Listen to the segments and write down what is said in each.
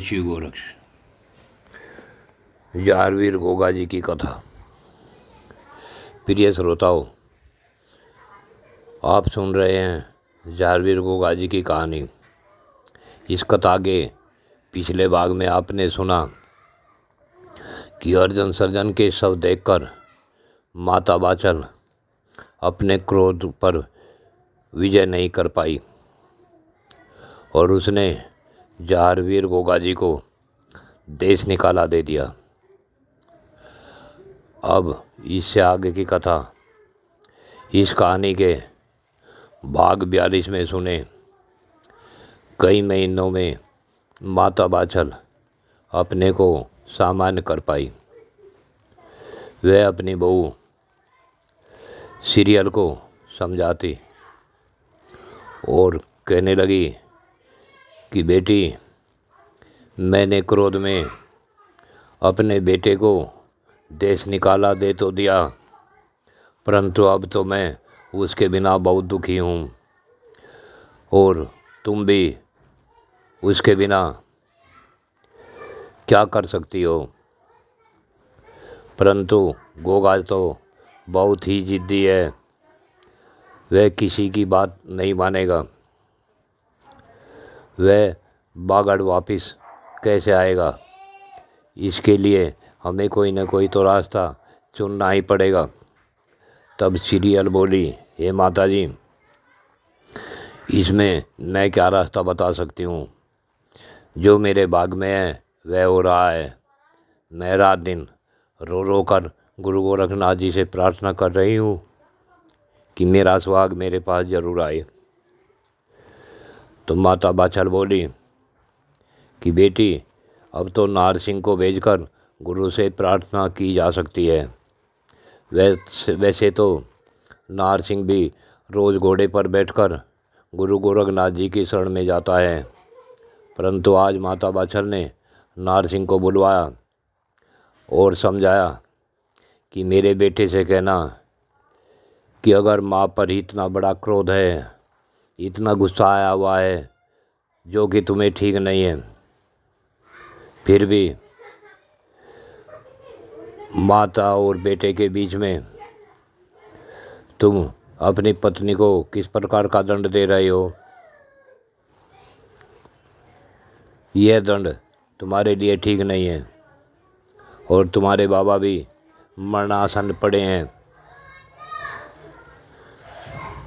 श्री गोरक्ष। जारवीर गोगा जी की कथा। प्रिय श्रोताओं, आप सुन रहे हैं जारवीर गोगा जी की कहानी। इस कथा के पिछले भाग में आपने सुना कि अर्जुन सर्जन के शव देखकर माता बाचल अपने क्रोध पर विजय नहीं कर पाई और उसने जारवीर गोगा जी को देश निकाला दे दिया। अब इससे आगे की कथा इस कहानी के भाग 42 में सुने। कई महीनों में माता बाचल अपने को सामान्य कर पाई। वह अपनी बहू सीरियल को समझाती और कहने लगी कि बेटी, मैंने क्रोध में अपने बेटे को देश निकाला दे तो दिया, परंतु अब तो मैं उसके बिना बहुत दुखी हूँ और तुम भी उसके बिना क्या कर सकती हो। परंतु गोगा तो बहुत ही जिद्दी है, वह किसी की बात नहीं मानेगा। वह बागड़ वापस कैसे आएगा, इसके लिए हमें कोई न कोई तो रास्ता चुनना ही पड़ेगा। तब सीरियल बोली, हे माता जी, इसमें मैं क्या रास्ता बता सकती हूँ। जो मेरे भाग में है वह हो रहा है। मैं रात दिन रो रो कर गुरु गोरखनाथ जी से प्रार्थना कर रही हूँ कि मेरा सुहाग मेरे पास जरूर आए। तो माता बाचल बोली कि बेटी, अब तो नारसिंह को भेजकर गुरु से प्रार्थना की जा सकती है। वैसे तो नारसिंह भी रोज़ घोड़े पर बैठकर गुरु गोरखनाथ जी की शरण में जाता है, परंतु आज माता बाचल ने नारसिंह को बुलवाया और समझाया कि मेरे बेटे से कहना कि अगर माँ पर इतना बड़ा क्रोध है, इतना गुस्सा आया हुआ है जो कि तुम्हें ठीक नहीं है, फिर भी माता और बेटे के बीच में तुम अपनी पत्नी को किस प्रकार का दंड दे रहे हो। यह दंड तुम्हारे लिए ठीक नहीं है और तुम्हारे बाबा भी मरणासन पड़े हैं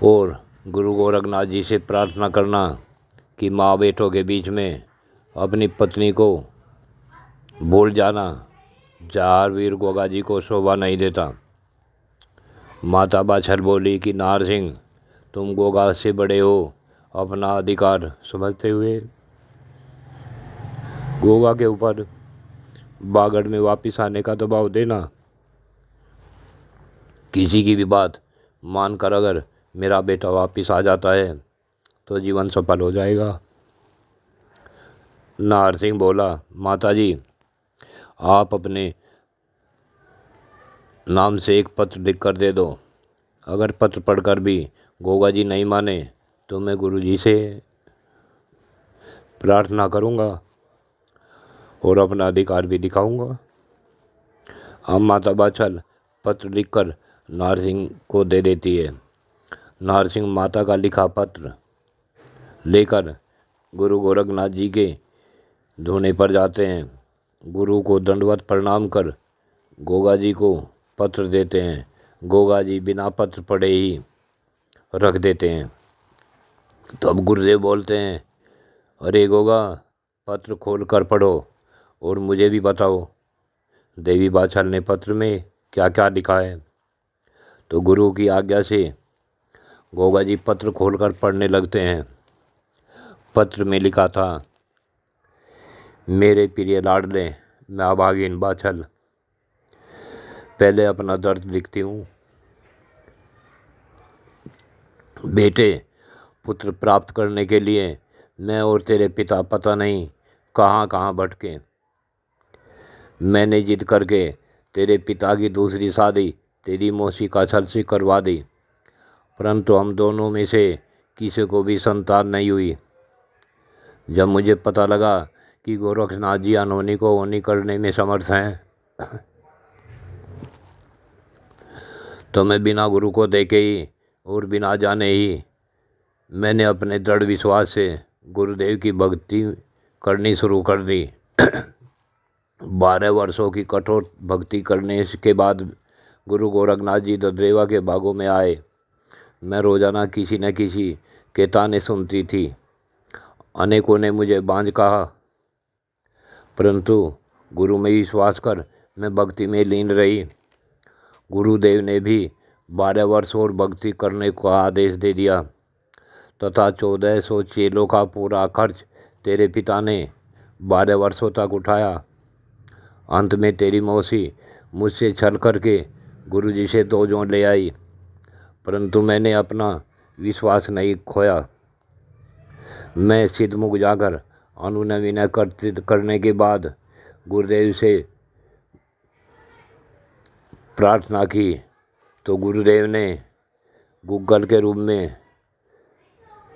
और गुरु गोरखनाथ जी से प्रार्थना करना कि माँ बेटों के बीच में अपनी पत्नी को भूल जाना जारवीर गोगा जी को शोभा नहीं देता। माता बाचल बोली कि नारसिंह, तुम गोगा से बड़े हो, अपना अधिकार समझते हुए गोगा के ऊपर बागड़ में वापस आने का दबाव देना। किसी की भी बात मानकर अगर मेरा बेटा वापस आ जाता है तो जीवन सफल हो जाएगा। नारसिंह बोला, माता जी, आप अपने नाम से एक पत्र लिख कर दे दो। अगर पत्र पढ़कर भी गोगा जी नहीं माने तो मैं गुरु जी से प्रार्थना करूँगा और अपना अधिकार भी दिखाऊँगा। अब माता बाचल पत्र लिखकर नारसिंह को दे देती है। नारसिंह माता का लिखा पत्र लेकर गुरु गोरखनाथ जी के धोने पर जाते हैं। गुरु को दंडवत प्रणाम कर गोगा जी को पत्र देते हैं। गोगा जी बिना पत्र पढ़े ही रख देते हैं। तब गुरुदेव बोलते हैं, अरे गोगा, पत्र खोल कर पढ़ो और मुझे भी बताओ देवी बाचल ने पत्र में क्या क्या लिखा है। तो गुरु की आज्ञा से गोगा जी पत्र खोलकर पढ़ने लगते हैं। पत्र में लिखा था, मेरे प्रिय लाडले मैं अभागिन बाचल, पहले अपना दर्द लिखती हूँ। बेटे, पुत्र प्राप्त करने के लिए मैं और तेरे पिता पता नहीं कहाँ कहाँ भटके। मैंने जिद करके तेरे पिता की दूसरी शादी तेरी मौसी का छल से करवा दी, परंतु हम दोनों में से किसी को भी संतान नहीं हुई। जब मुझे पता लगा कि गोरक्षनाथ जी अनहोनी को होनी करने में समर्थ हैं। तो मैं बिना गुरु को देखे ही और बिना जाने ही मैंने अपने दृढ़ विश्वास से गुरुदेव की भक्ति करनी शुरू कर दी। 12 वर्षों की कठोर भक्ति करने के बाद गुरु गोरखनाथ जी ददरेवा के बागों में आए। मैं रोजाना किसी न किसी के ताने सुनती थी। अनेकों ने मुझे बांझ कहा, परंतु गुरु में विश्वास कर मैं भक्ति में लीन रही। गुरुदेव ने भी 12 वर्ष और भक्ति करने का आदेश दे दिया तथा 1400 चेलों का पूरा खर्च तेरे पिता ने 12 वर्षों तक उठाया। अंत में तेरी मौसी मुझसे छल करके गुरुजी से 2 जोड़ ले आई, परंतु मैंने अपना विश्वास नहीं खोया। मैं सिद्धमुख जाकर अनुनय विनय करने के बाद गुरुदेव से प्रार्थना की तो गुरुदेव ने गूगल के रूप में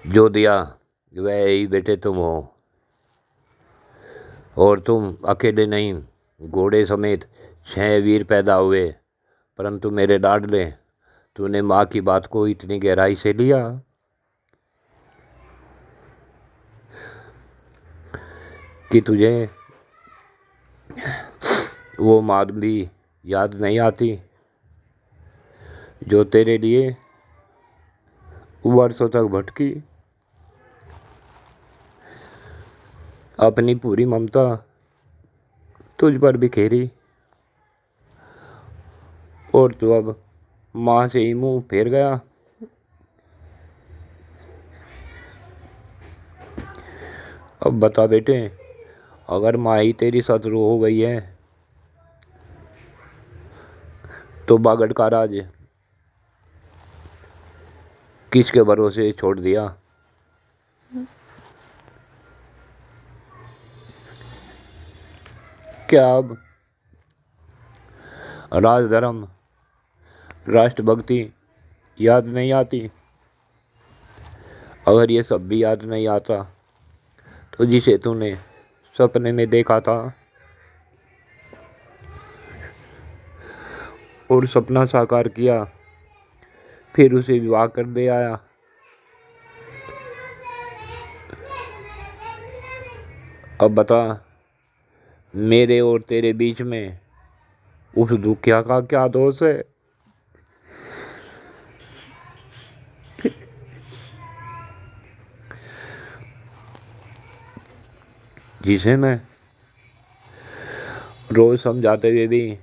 जो दिया वह ही बेटे तुम हो, और तुम अकेले नहीं, घोड़े समेत 6 वीर पैदा हुए। परंतु मेरे लाडले, तूने माँ की बात को इतनी गहराई से लिया कि तुझे वो माँ भी याद नहीं आती जो तेरे लिए वर्षों तक भटकी, अपनी पूरी ममता तुझ पर बिखेरी, और तू अब माँ से ही मुंह फेर गया। अब बता बेटे, अगर माँ ही तेरी शत्रु हो गई है तो बागड़ का राज किसके भरोसे छोड़ दिया? क्या अब राजधर्म, राष्ट्रभक्ति याद नहीं आती? अगर ये सब भी याद नहीं आता तो जिसे तूने सपने में देखा था और सपना साकार किया, फिर उसे विवाह कर दे आया, अब बता मेरे और तेरे बीच में उस दुखिया का क्या दोष है जिसे मैं रोज समझाते हुए भी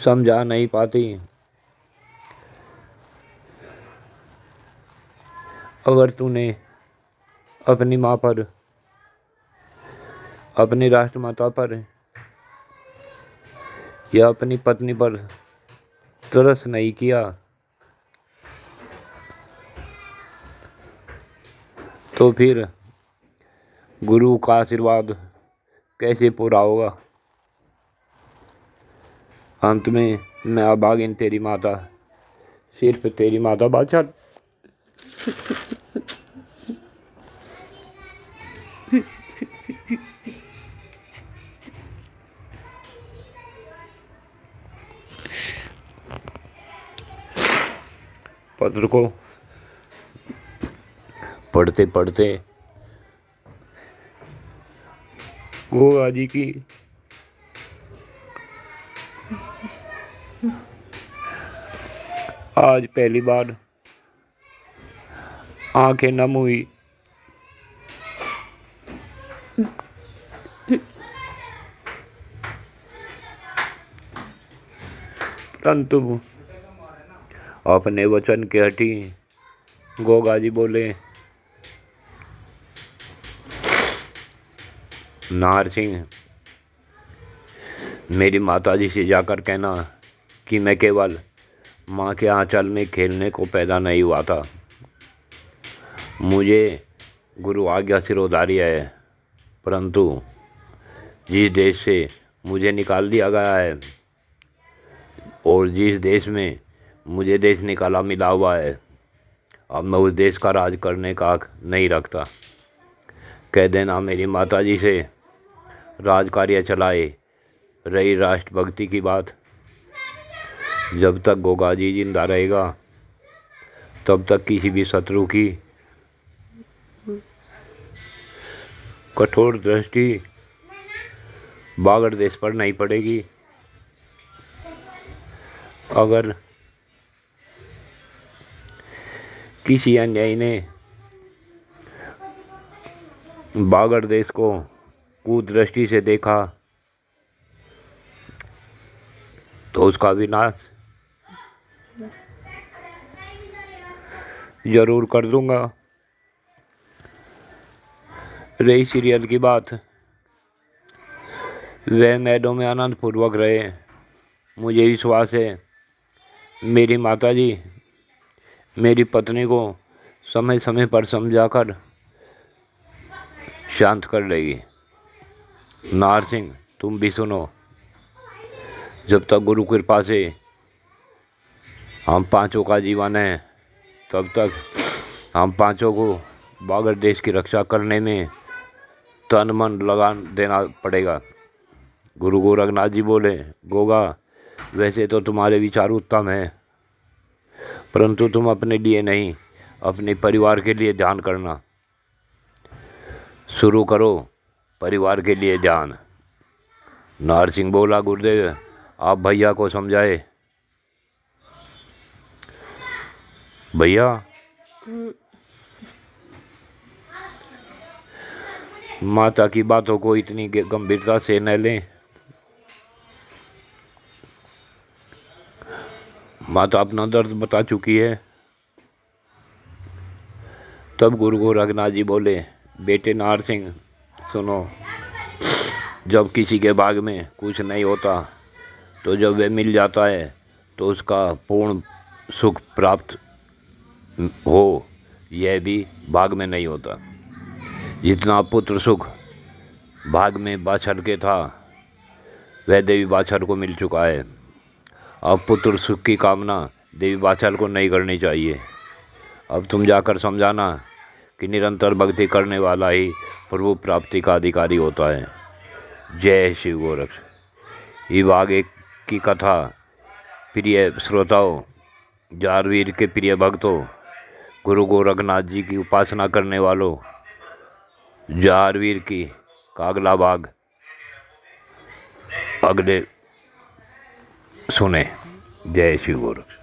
समझा नहीं पाती। अगर तूने अपनी माँ पर, अपनी राष्ट्रमाता पर या अपनी पत्नी पर तरस नहीं किया तो फिर गुरु का आशीर्वाद कैसे पूरा होगा? अंत में मैं अभागिन तेरी माता, सिर्फ तेरी माता बादशाह। पत्र को पढ़ते पढ़ते गोगा जी की आज पहली बार आंखें नम हुई। परंतु अपने वचन के हटी गोगा जी बोले, नाहर सिंह, मेरी माता जी से जाकर कहना कि मैं केवल माँ के आंचल में खेलने को पैदा नहीं हुआ था। मुझे गुरु आज्ञा सिरोधारी है, परंतु जिस देश से मुझे निकाल दिया गया है और जिस देश में मुझे देश निकाला मिला हुआ है, अब मैं उस देश का राज करने का हक नहीं रखता। कह देना मेरी माताजी से राज कार्य चलाए। रही राष्ट्रभक्ति की बात, जब तक गोगा जी जिंदा रहेगा तब तक किसी भी शत्रु की कठोर दृष्टि बागड़ देश पर नहीं पड़ेगी। अगर किसी अन्यायी ने बागड़ देश को कुदृष्टि से देखा तो उसका विनाश जरूर कर दूंगा। रही सीरियल की बात, वह मैडों में आनंद पूर्वक रहे। मुझे विश्वास है मेरी माताजी मेरी पत्नी को समय समय पर समझाकर शांत कर लेगी। नार सिंह तुम भी सुनो, जब तक गुरु कृपा से हम पांचों का जीवन है तब तक हम पांचों को बागड़ देश की रक्षा करने में तन मन लगा देना पड़ेगा। गुरु गोरखनाथ जी बोले, गोगा वैसे तो तुम्हारे विचार उत्तम हैं, परंतु तुम अपने लिए नहीं अपने परिवार के लिए ध्यान करना शुरू करो, परिवार के लिए ध्यान। नार सिंह बोला, गुरुदेव आप भैया को समझाए। भैया माता की बातों को इतनी गंभीरता से न लें। माता अपना दर्द बता चुकी है। तब गुरु गोरखनाथ जी बोले, बेटे नार सिंह सुनो, जब किसी के भाग में कुछ नहीं होता तो जब वह मिल जाता है तो उसका पूर्ण सुख प्राप्त हो, यह भी भाग में नहीं होता। जितना पुत्र सुख भाग में बाछड़ के था वह देवी बाछड़ को मिल चुका है। अब पुत्र सुख की कामना देवी बाछड़ को नहीं करनी चाहिए। अब तुम जाकर समझाना कि निरंतर भक्ति करने वाला ही प्रभु प्राप्ति का अधिकारी होता है। जय शिव गोरक्ष। ये आगे की कथा प्रिय श्रोताओं, जारवीर के प्रिय भक्तों, गुरु गोरखनाथ जी की उपासना करने वालों, जारवीर की का अगला भाग अगले सुने। जय शिव गोरक्ष।